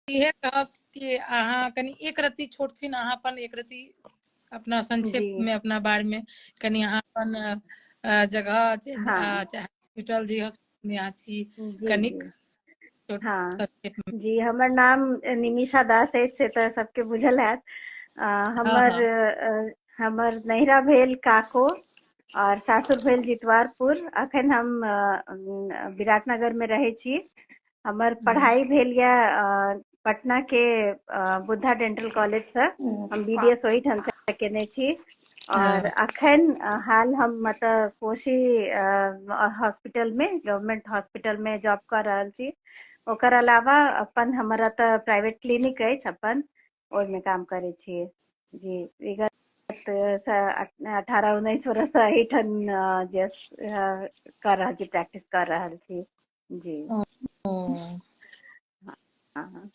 इहे कहब कि अहाँ कनी एक रत्ती छोट छिन, अहाँ अपन एक रत्ती अपना संक्षेप जी में अपना बारे में कनी अहाँ अपन जगह हाँ चाहे हॉस्पिटल जी हॉस्पिटल में अहाँ छी जी कनिक जी छोट हाँ संक्षेप में। जी हमर नाम निमिषा दास अछि से तऽ सबके बुझल हैत। हाँ हमर हाँ हमर नैहरा भेल काको और सासुर भेल जितवारपुर। अखन हम विराटनगर में रहै छी। हमर पढ़ाई भेल यऽ पटना के बुद्धा डेंटल कॉलेज से। हम BDS ओही ठाम से केने छी और हाँ अखन हाल हम मतलब कोशी हॉस्पिटल में गवर्नमेंट हॉस्पिटल में जॉब कर रहल छी। ओकर अलावा अपन हमर एतऽ प्राइवेट क्लिनिक अछि अपन, ओहिमे काम करै छियै जी। विगत 18-19 वर्ष से एहिठाम कर रहल छी, प्रैक्टिस कर रहल छी जी। ओ, हाँ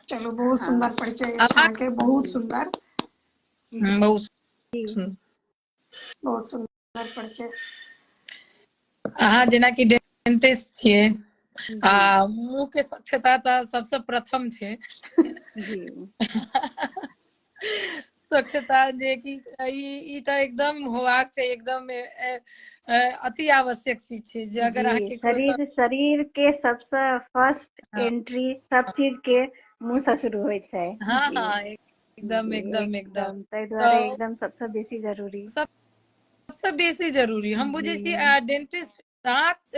चलो बहुत हाँ सुंदर परिचय अछि आवाज अहाँके, बहुत जी सुंदर। बहुत जी सुन बहुत सुंदर परिचय। अहाँ जेना कि डेंटिस्ट छियै जी आ मुंह के स्वच्छता तऽ सबसे प्रथम छै। जी स्वच्छता जे कि ई तऽ एकदम होबाक छै, एकदम अति आवश्यक चीज छै जे अगर अहाँ जी केकरो सँ शरीर के सबसे फर्स्ट हाँ एंट्री सब चीज के मुंह से शुरू होय छै हाँ जी। हाँ, एकदम जी एकदम एकदम एकदम ताहि दुआरे तऽ एकदम सबसे बेसी जरूरी। सबसे बेसी जरूरी हम बुझे जी छी डेंटिस्ट दांत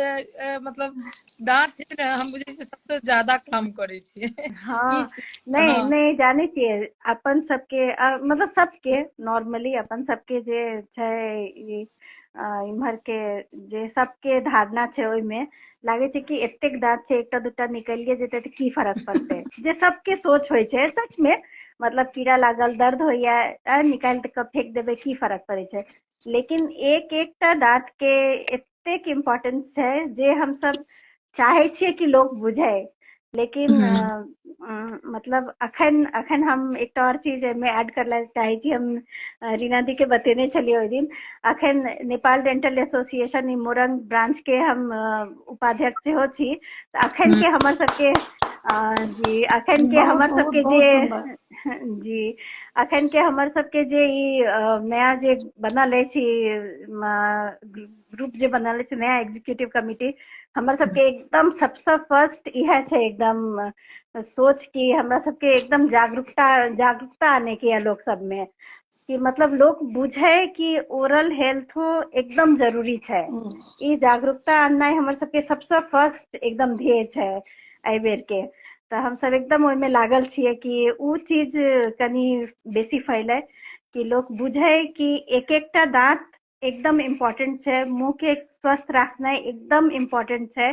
मतलब दांत छै ने, हम बुझे छी सबसे ज्यादा काम करे छियै ई हाँ चीज। नहीं हाँ नहीं जाने छियै अपन सबके मतलब सबके नॉर्मली अपन सबके जे छै ई इम्हर के जे सबके धारणा छै ओहिमे लागे छै कि एतेक दांत छै एकटा दूटा निकलिए जेतै तऽ की फर्क पड़तै, जे सबके सोच होइ छै सच में। मतलब कीड़ा लागल दर्द होइया निकालि कऽ फेंक देबै की फर्क पड़ै छै, लेकिन एक एकटा दांत के एतेक इम्पोर्टेंस छै जे हम सब चाहे छियै कि लोग बुझै। लेकिन मतलब अखन अखन हम एकटा और चीज में ऐड करला चाहे छी। हम रीना दी के बतेने छलियै ओहि दिन, अखन Nepal dental association Morang branch के हम उपाध्यक्ष सेहो छी। तऽ अखन के हमर सबके जी अखन के बहुत हमर बहुत सबके बहुत जे सुंदर। जी अखन के हमर सबके जे ई नया जे बनल अछि ग्रुप जे बनल अछि नया एग्जीक्यूटिव कमिटी, हमर सबके एकदम सबसे फर्स्ट इएह छै एकदम सोच कि हमरा सबके एकदम जागरूकता आने के है लोग सब में, कि मतलब लोग बुझे कि ओरल हेल्थो एकदम जरूरी छै। ई जागरूकता आननाइ हमर सबके सबसे फर्स्ट एकदम ध्येय छै एहि बेर के। तऽ हम सब एकदम ओहिमे लागल छियै कि उ चीज कनी बेसी फैलै, कि लोग बुझे कि एक एकटा दांत एकदम इम्पोर्टेंट छै, मुंह के स्वस्थ रखनाइ एकदम इम्पोर्टेंट छै।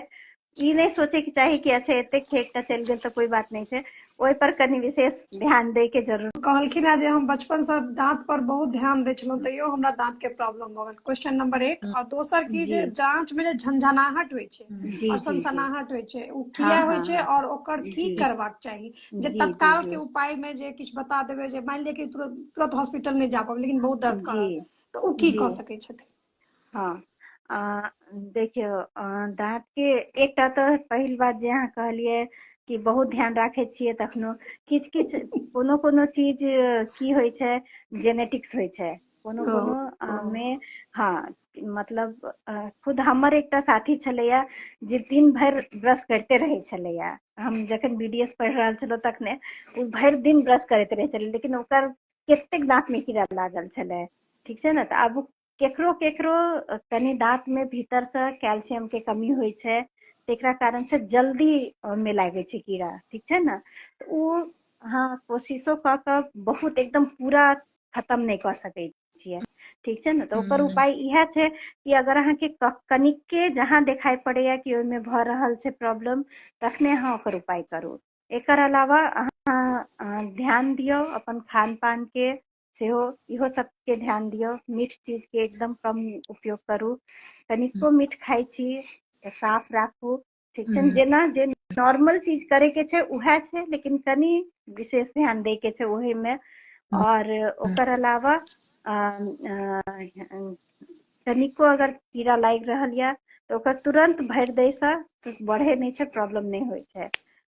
ई नहीं सोचे के चाही कि अच्छा एतेक छै एकटा चलि गेल तऽ कोई बात नहीं छै, ओहि पर कनी विशेष ध्यान दै के जरूरत। कहलखिन है जे हम बचपन से दांत पर बहुत ध्यान दै छलहुँ तैयो हमरा दांत के प्रॉब्लम भऽ गेल, क्वेश्चन नंबर 1। और दोसर की जी जे जांच में जे झंझनाहट होइ छै जी और जी जी सनसनाहट होइ छै ओ हाँ किया होइ हाँ छै हाँ और ओकर की जी करबाक चाही, जे जी जी तत्काल के जी उपाय में जे किछु बता देबै जे मान लिअ कि तुरंत हॉस्पिटल नहीं जा पाबै लेकिन बहुत दर्द जी करत तऽ ओ की जी कऽ सकै छथिन। हाँ देखियौ दाँत के एकटा तऽ पहिल बात जे अहाँ कहलियै कि बहुत ध्यान राखै छियै तखनो किछु किछु कोनो कोनो चीज की होइ छै जेनेटिक्स होइ छै कोनो ओ कोनो मे। हाँ मतलब खुद हमर एकटा साथी छलैया जे दिन भरि ब्रश करिते रहै छलैया, हम जखन BDS पढ़ि रहल छलहुँ तखने ओ भरि दिन ब्रश करैत रहै छलै, लेकिन ओकर कतेक दाँत में कीड़ा लागल छलै, ठीक छै ने। तऽ आब केकरो केकरो कनि दाँत में भीतर से कैल्शियम के कमी होइ छै, तेकरा कारण से जल्दी में लागे छै कीड़ा, ठीक छै ने। तऽ ओ हाँ कोशिशो कऽ कऽ बहुत एकदम पूरा खत्म नहीं कऽ सकै छियै, ठीक छै ने। तऽ ओकर उपाय इएह छै कि अगर अहाँके कनिके जहाँ देखाई पड़ैया कि ओहिमे भऽ रहल छै प्रॉब्लम, तखने अहाँ ओकर उपाय करू। एकर अलावा अहाँ ध्यान दियौ अपन खान पान के सेहो, इहो सबके ध्यान दियौ। मीठ चीज के एकदम कम उपयोग करू, कनिको मीठ खाइ छी तऽ साफ राखू, ठीक छै ने। जेना जे नॉर्मल चीज करे के छै उएह छै, लेकिन कनि विशेष ध्यान दै के छै ओहि में। और ओकर अलावा कनिको अगर कीड़ा लागि रहल यऽ तऽ ओकर तुरंत भरि दै से बढ़े नहीं छै, प्रॉब्लम नहीं होइ छै।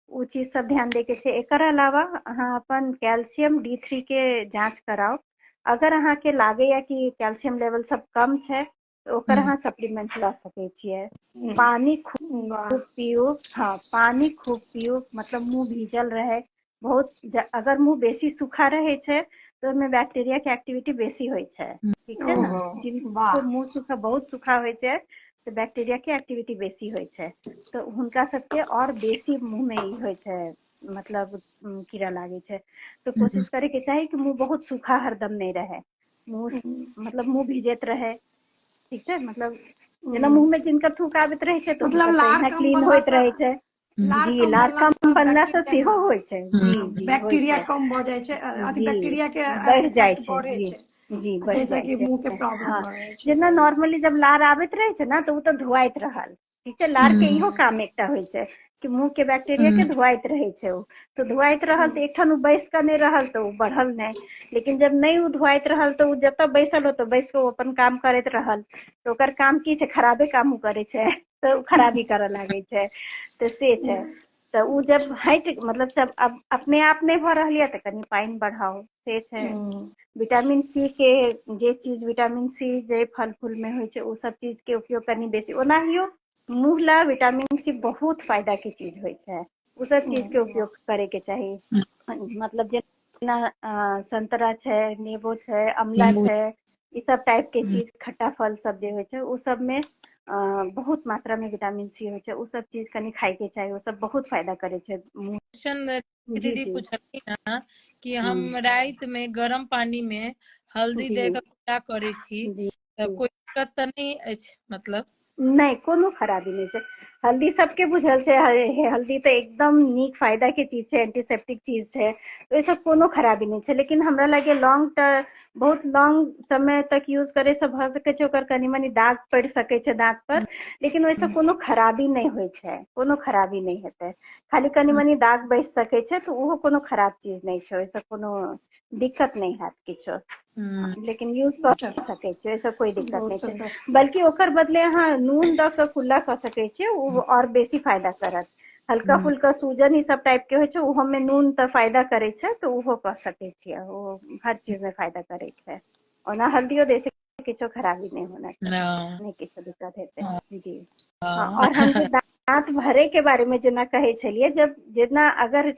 उ चीज सब ध्यान दे के छै। एकर अलावा अहाँ अपन कैल्शियम D3 के जांच कराओ। अगर अहाँ के लागैया कि कैल्शियम लेवल सब कम छै तो ओकर अहाँ सप्लीमेंट लऽ सकै छियै। पानी वाह। खूब पियो। हाँ, पानी खूब पियो, मतलब मुंह भीजल रहे। अगर मुंह बेसी सूखा रहे छै तो ओहिमे बैक्टीरिया के एक्टिविटी बेसी होइ छै, ठीक छै ने। ओहो जिनको वाह। मुंह सूखा बहुत सूखा होइ छै तो बैक्टीरिया के एक्टिविटी बेसी होइ छै, तो हुनका सबके और बेसी मुंह में ई होइ छै, मतलब कीड़ा लागे छै। तो कोशिश करे के चाही कि मुंह बहुत सूखा हरदम नहीं रहे, मतलब मुंह भीजैत रहे, ठीक छै। मतलब जेना मुंह में जिनकर थूक आबैत रहे छै तो मतलब हुनकर तो लार एहिना कम क्लीन बनला होइत से, रहे छै। लार जी, कम लार बनला कम से बनला से बैक्टीरिया, सेहो होइ छै। जी जी होइ बैक्टीरिया छै। कम भ जाय छै, अथी जी, बैक्टीरिया के बढ़ जाइ इफेक्ट छै। बढ़े जी छै, जी, बढ़ जैसे जाइ कि छै। मुंह के प्रॉब्लम हाँ, बढ़े छै। जेना सही। नॉर्मली जब लार आबैत रहे छै ना तो उ तो धुआइत रहल, ठीक छै। लार के इहो काम एकटा होइ छै कि मुंह के बैक्टीरिया के धुआइत रहे छै। उ तो धुआइत रहल तो एकठाम उ बैस के नहीं रहल तो उ बढ़ल नहीं। लेकिन जब नहीं उ धुआइत रहल तो उ जतऽ बैसल ओतऽ बैस के अपन काम करैत रहल, तो ओकर काम की छै, खराबे काम उ करे छै, तो खराबी करऽ लागे छै। तो से छै। तो उ जब हटि, मतलब जब अब अपने आप नहीं भऽ रहल यऽ तो कनि पानि बढ़ाओ, से छै। विटामिन सी के जे चीज, विटामिन सी जे फल फूल में होइ छै ओ सब चीज के उपयोग कनि बेसी। ओनाहियो मुँह ला विटामिन सी बहुत फायदा के चीज होइ छै, उ सब चीज के उपयोग करे के चाही। मतलब जेना संतरा छै, नेबो छै, आंवला छै, ई सब टाइप के चीज, खट्टा फल सब जे होइ छै उ सब में बहुत मात्रा में विटामिन सी होइ छै। उ सब चीज कनि खाय के चाही, उ सब बहुत फायदा करे छै। जी दीदी जी। पूछलखिन हँ कि हम रात में गर्म पानी में हल्दी जी दे के कुल्ला करे छी, जी। तो कोई दिक्कत तो नहीं अछि? मतलब नहीं, कोनो खराबी नहीं छै। हल्दी सबके बुझल छै, हल्दी तो एकदम नीक फायदा के चीज छै, एंटीसेप्टिक चीज छै, तो सब कोनो खराबी नहीं छै। लेकिन हमरा लगे बहुत लॉन्ग समय तक यूज करे से भ सकै छै ओकर कनी मनी दाग पड़ सकै छै दांत पर, लेकिन ओइसे कोनो खराबी नहीं होइ छै, कोनो खराबी नहीं हेतै। खाली कनी मनी दाग बैस सकै छै तो ओहो कोनो खराब चीज नहीं छै, ओइसे कोनो दिक्कत नहीं हैत किछो। लेकिन यूज कर सकै छै, ओइसे कोई दिक्कत बहुत नहीं छै। सुंदर। बल्कि ओकर बदले अहाँ नून दऽ कऽ कुल्ला कऽ सकै छियै, ओ और बेसी फायदा करत। हल्का फुल्का सूजन ई सब टाइप के होइ छै, ओहो में नून तऽ फायदा करे छै, तो ओहो कऽ सकै छियै। ओ हर चीज में फायदा करे छै। ओना हल्दियो दे से किछो खराबी नहीं होना छै, नहीं किछो दिक्कत हेतै। जी हाँ। और हम जे दांत भरे के बारे में जेना कहे छलियै, जब जेना अगर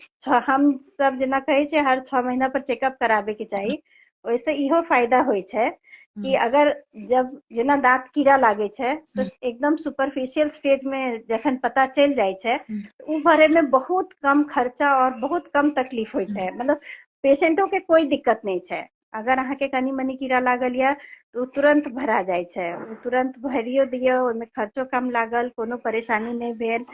हम सब जेना कहे छै हर 6 महीना पर चेकअप कराबे के चाही, ओइसे इहो फायदा होइ छै कि अगर जब जेना दांत कीड़ा लागे छै तो एकदम सुपरफिशियल स्टेज में जखन पता चल जाय छै, उ भरे में बहुत कम खर्चा और बहुत कम तकलीफ होइ छै। मतलब पेशेंटो के कोई दिक्कत नहीं छै। अगर अहाँ के कनी मनी कीड़ा लागल या तो तुरंत भरा जाय छै, तुरंत भरियो दियौ, ओहिमे खर्चो कम लागल, कोनो परेशानी नहीं भेल,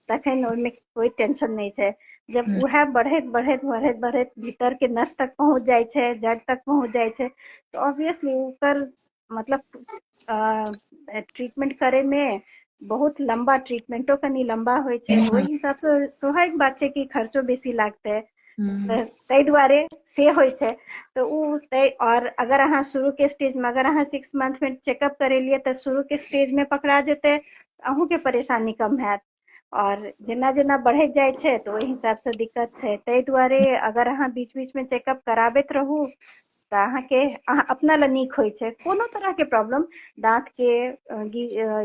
तखन ओहिमे कोई टेंशन नहीं छै। जब उएह बढ़ैत बढ़ैत बढ़ैत बढ़ैत भीतर के नस तक पहुंच जाय छै, जड़ तक पहुंच जाय छै, तो ऑब्वियसली ओकर मतलब ट्रीटमेंट करे में बहुत लंबा, ट्रीटमेंटो कनी लंबा होइ छै। ओहि हिसाब से स्वाभाविक बात छै कि खर्चो बेसी लागतै, ताहि दुआरे से होइ छै। तो और अगर अहाँ शुरू के स्टेज में, अगर अहाँ 6 मंथ में चेकअप करेलियै तो शुरू के स्टेज में पकड़ा जेतै, अहूँ के परेशानी कम हैत। और जेना जेना बढ़ैत जाइ छै तो ओहि हिसाब से दिक्कत छै। ताहि दुआरे अगर अहाँ बीच बीच में चेकअप कराबैत रहू तऽ अहाँ अपना लए नीक होइ छै। कोनो तरह के प्रॉब्लम, दांत के,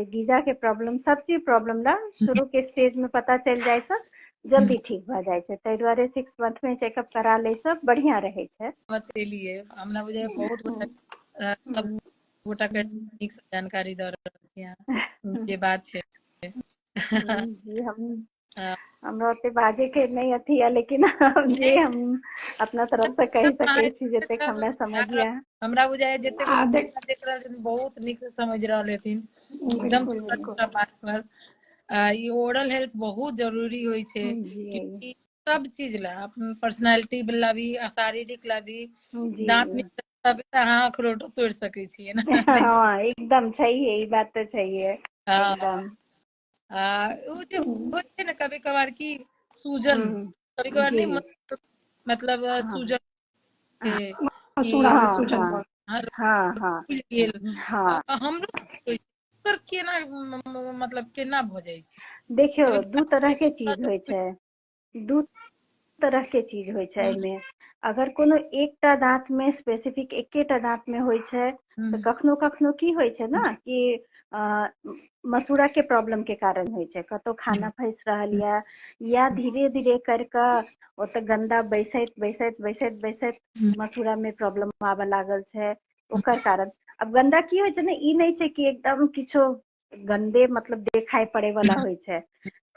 गीजा के प्रॉब्लम, सब चीज प्रॉब्लम ला शुरू के स्टेज में पता चल जाय से जल्दी ठीक भऽ जाइ छै। ताहि दुआरे 6 मंथ में चेकअप करा लै से बढ़िया रहै छै। बतेलिए हमरा बुझाय बहुत सब गोटा के नीक से जानकारी दऽ रहल छी अहाँ, जे बात छै। जी हमरा ओते बाजे के नहीं अथी है, लेकिन जे हम अपना तरफ से कहि सकै छी जतेक हमरा समझ ये। हमरा बुझाय जते लोग देख देख रहल छथिन बहुत नीक से समझ रहल हेथिन, एकदम बिल्कुल छोटा बिल्कुल। छोटा बात पर। ई ओरल हेल्थ बहुत जरूरी होइ छै, जी क्योंकि सब चीज ला, पर्सनालिटी ला भी, शारीरिक ला भी, जी दांत नीक तब अहाँ अखरोटो तोड़ सकै छियै ना। हाँ, एकदम छैहे, ई बात तो छैहे हाँ, एकदम। वो जो होते ना कभी कभार की सूजन, कभी कभार जी नहीं, मतलब हाँ सूजन के मसूड़ा कि में हाँ सूजन हाँ भऽ हाँ हाँ फूल गेल, हाँ। हमरो ओकर केना मतलब केना भऽ जाइ छै? देखियौ, कभी दू तरह के कभार चीज होइ छै। दू तरह के चीज होइ छै एहिमे। अगर कोनो एकटा दांत में स्पेसिफिक एकेटा दांत में होइ छै तो कखनो कखनो की होइ छै ना कि मसूड़ा के प्रॉब्लम के कारण होइ छै, कतौ खाना फंस रहल या धीरे धीरे करके ओतऽ गंदा बैसैत बैसैत बैसैत बैसैत मसूड़ा में प्रॉब्लम आबऽ लागल छै ओकर कारण। अब गंदा की होइ छै ने, ई नहीं छै कि एकदम किछो गंदे मतलब देखाई पड़े वाला होइ छै।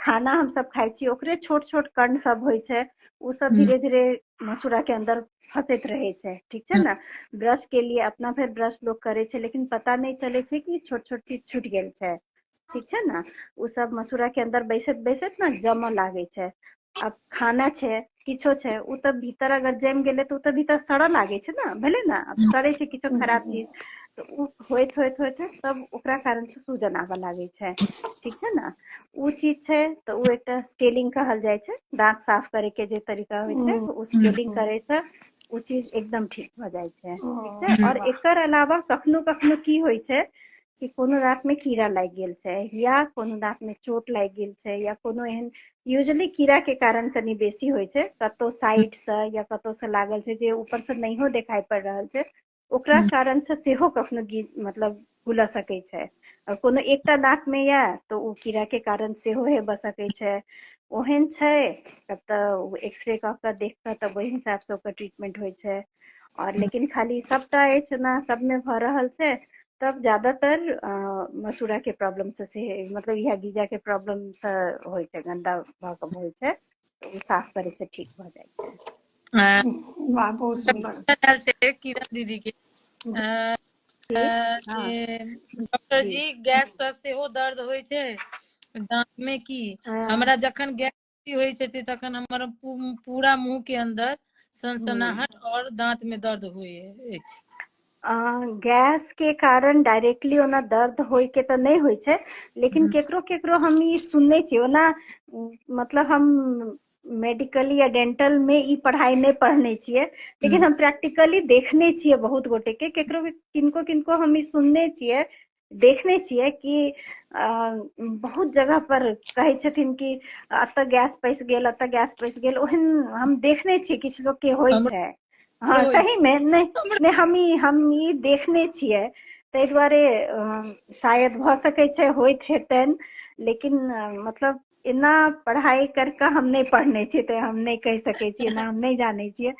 खाना हम सब खाइ छी ओकरे छोट छोट कण सब होइ छै, उ सब धीरे धीरे मसूड़ा के अंदर फंसैत रहे छै, ठीक छै ना। ब्रश के लिए अपना भर ब्रश लोग करे छै लेकिन पता नहीं चले छै कि छोट छोट चीज छूट गेल छै, ठीक छै ना। उ सब मसूड़ा के अंदर बैसैत बैसैत ना जमऽ लागे छै। अब खाना छै किछो छै उ तऽ भीतर अगर जम गेलै तऽ उ तऽ भीतर सड़ऽ लागे छै ना, भेले ना। अब सड़े छै किछो खराब चीज तो उ होइत होइत होइत तब ओकरा कारण से सूजन आबऽ लागे छै, ठीक छै ना। उ चीज छै तऽ उ एकटा स्केलिंग कहल जाइ छै, दांत साफ करे के जे तरीका होइ छै उ स्केलिंग करे से उ चीज एकदम ठीक भ जाइ छै, ठीक छै। और एकर अलावा कखनो कखनो की होइ छै कि कोनो दांत में कीड़ा लाग गेल छै या कोनो दांत में चोट लाग गेल छै या कोनो एहन यूजुअली कीड़ा के कारण कनी बेसी होइ छै, कतौ साइड से या कतौ से लागल छै जे ऊपर से नहियो देखाई पड़ रहल छै, ओकरा कारण से सेहो कखनो मतलब खुलऽ सकै छै। और कोनो एकटा दांत में या तो उ कीड़ा के कारण सेहो हेबऽ सकै छै। ओहन छै तब तऽ एक्सरे कऽ के देख कऽ तब ओहि हिसाब से ओकर ट्रीटमेंट होइ छै। और लेकिन खाली सबटा अछि ना सबमे भऽ रहल छै तब ज्यादातर मसूड़ा के प्रॉब्लम से मतलब इएह गीजा के प्रॉब्लम से होइ छै, गंदा भऽ कऽ होइ छै तऽ उ साफ करे से ठीक भऽ जाइ छै। वाह बहुत सुंदर। आयल छै किरण दीदी के जी हाँ जे डॉक्टर जी जी गैस से सेहो दर्द होइ छै दांत में की हाँ, हमरा जखन गैस होइ छै तखन हमर पूरा मुंह के अंदर सनसनाहट और दांत में दर्द होइ अछि। गैस के कारण डायरेक्टली ओना दर्द होय के तऽ नहीं होइ छै लेकिन केकरो केकरो हम ई सुनने छियै ओना मतलब हम मेडिकली या डेंटल में ई पढ़ाई नहीं पढ़ने छियै लेकिन हम प्रैक्टिकली देखने छियै बहुत गोटे के, केकरो किनको किनको हम ई सुनने छियै देखने छियै कि बहुत जगह पर कहै छथिन कि एतऽ गैस पैस गेल एतऽ गैस पैस गेल, ओहन हम देखने छियै किछु लोग के होइ हमरो छै। हाँ होइ सही में नहीं हम ई देखने छियै ताहि दुआरे शायद भऽ सकै छै होइत हेतनि लेकिन मतलब एना पढ़ाई करके हम नहीं पढ़ने छियै तऽ हम नहीं कहि सकै छियै, एना हम नहीं जानै छियै।